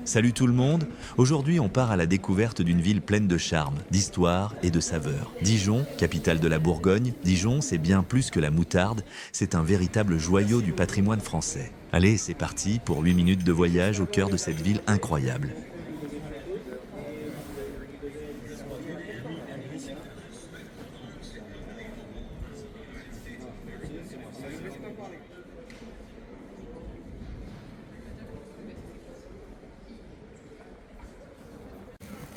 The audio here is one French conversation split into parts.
Salut tout le monde, aujourd'hui on part à la découverte d'une ville pleine de charme, d'histoire et de saveurs. Dijon, capitale de la Bourgogne, Dijon c'est bien plus que la moutarde, c'est un véritable joyau du patrimoine français. Allez, c'est parti pour 8 minutes de voyage au cœur de cette ville incroyable.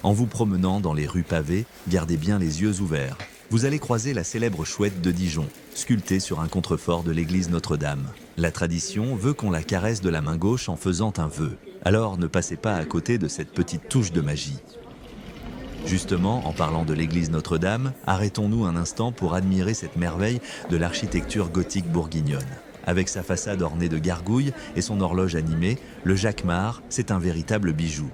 En vous promenant dans les rues pavées, gardez bien les yeux ouverts. Vous allez croiser la célèbre chouette de Dijon, sculptée sur un contrefort de l'église Notre-Dame. La tradition veut qu'on la caresse de la main gauche en faisant un vœu. Alors ne passez pas à côté de cette petite touche de magie. Justement, en parlant de l'église Notre-Dame, arrêtons-nous un instant pour admirer cette merveille de l'architecture gothique bourguignonne. Avec sa façade ornée de gargouilles et son horloge animée, le Jacquemart, c'est un véritable bijou.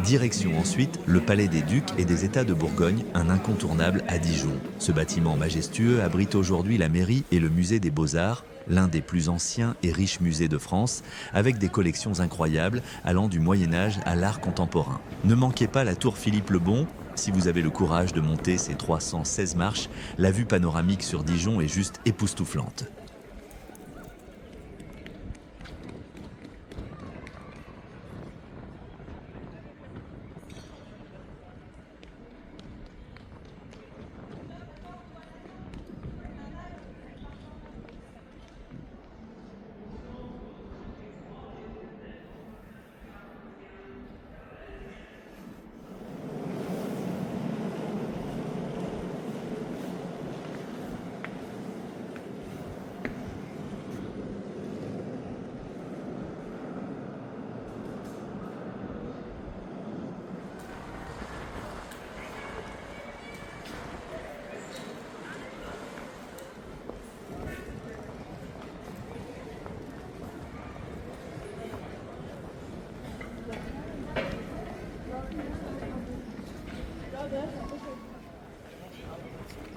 Direction ensuite le Palais des Ducs et des États de Bourgogne, un incontournable à Dijon. Ce bâtiment majestueux abrite aujourd'hui la mairie et le musée des Beaux-Arts, l'un des plus anciens et riches musées de France, avec des collections incroyables allant du Moyen-Âge à l'art contemporain. Ne manquez pas la tour Philippe le Bon. Si vous avez le courage de monter ces 316 marches, la vue panoramique sur Dijon est juste époustouflante.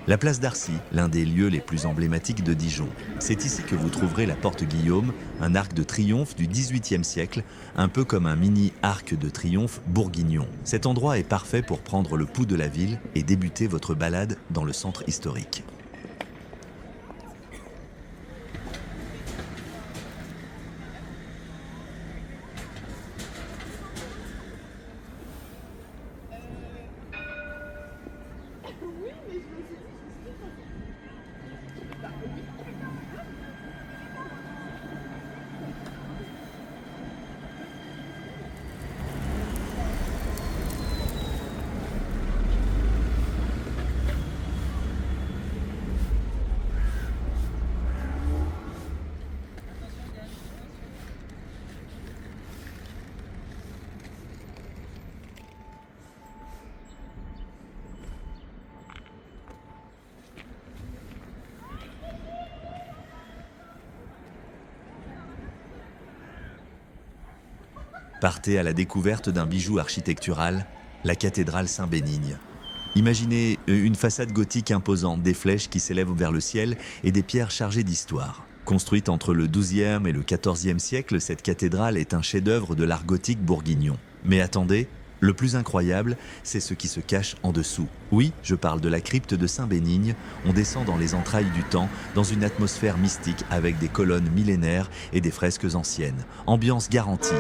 La place d'Arcy, l'un des lieux les plus emblématiques de Dijon. C'est ici que vous trouverez la porte Guillaume, un arc de triomphe du XVIIIe siècle, un peu comme un mini arc de triomphe bourguignon. Cet endroit est parfait pour prendre le pouls de la ville et débuter votre balade dans le centre historique. Partez à la découverte d'un bijou architectural, la cathédrale Saint-Bénigne. Imaginez une façade gothique imposante, des flèches qui s'élèvent vers le ciel et des pierres chargées d'histoire. Construite entre le XIIe et le XIVe siècle, cette cathédrale est un chef-d'œuvre de l'art gothique bourguignon. Mais attendez, Le plus incroyable, c'est ce qui se cache en dessous. Oui, je parle de la crypte de Saint-Bénigne. On descend dans les entrailles du temps, dans une atmosphère mystique avec des colonnes millénaires et des fresques anciennes. Ambiance garantie.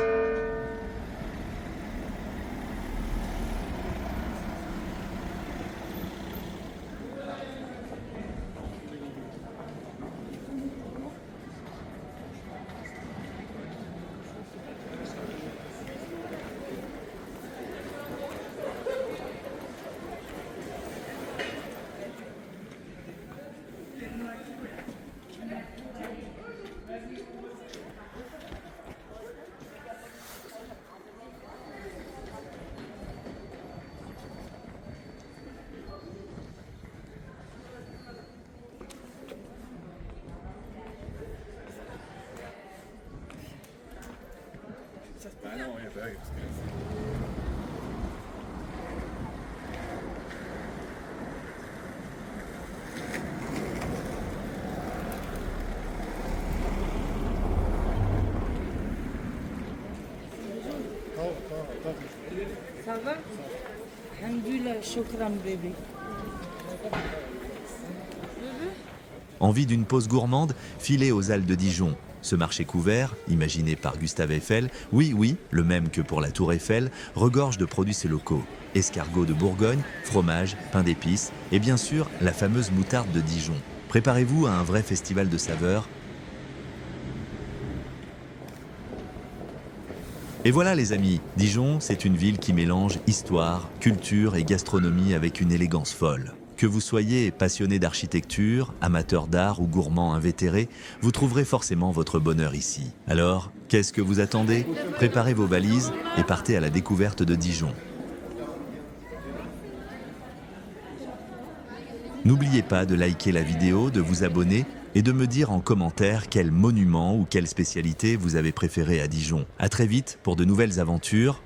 Ça va? Alhamdulillah, shukran bébé. Envie d'une pause gourmande? Filez aux Halles de Dijon. Ce marché couvert, imaginé par Gustave Eiffel, oui, le même que pour la Tour Eiffel, regorge de produits locaux. Escargots de Bourgogne, fromage, pain d'épices et bien sûr la fameuse moutarde de Dijon. Préparez-vous à un vrai festival de saveurs. Et voilà les amis, Dijon, c'est une ville qui mélange histoire, culture et gastronomie avec une élégance folle. Que vous soyez passionné d'architecture, amateur d'art ou gourmand invétéré, vous trouverez forcément votre bonheur ici. Alors, qu'est-ce que vous attendez? Préparez vos valises et partez à la découverte de Dijon. N'oubliez pas de liker la vidéo, de vous abonner et de me dire en commentaire quel monument ou quelle spécialité vous avez préféré à Dijon. À très vite pour de nouvelles aventures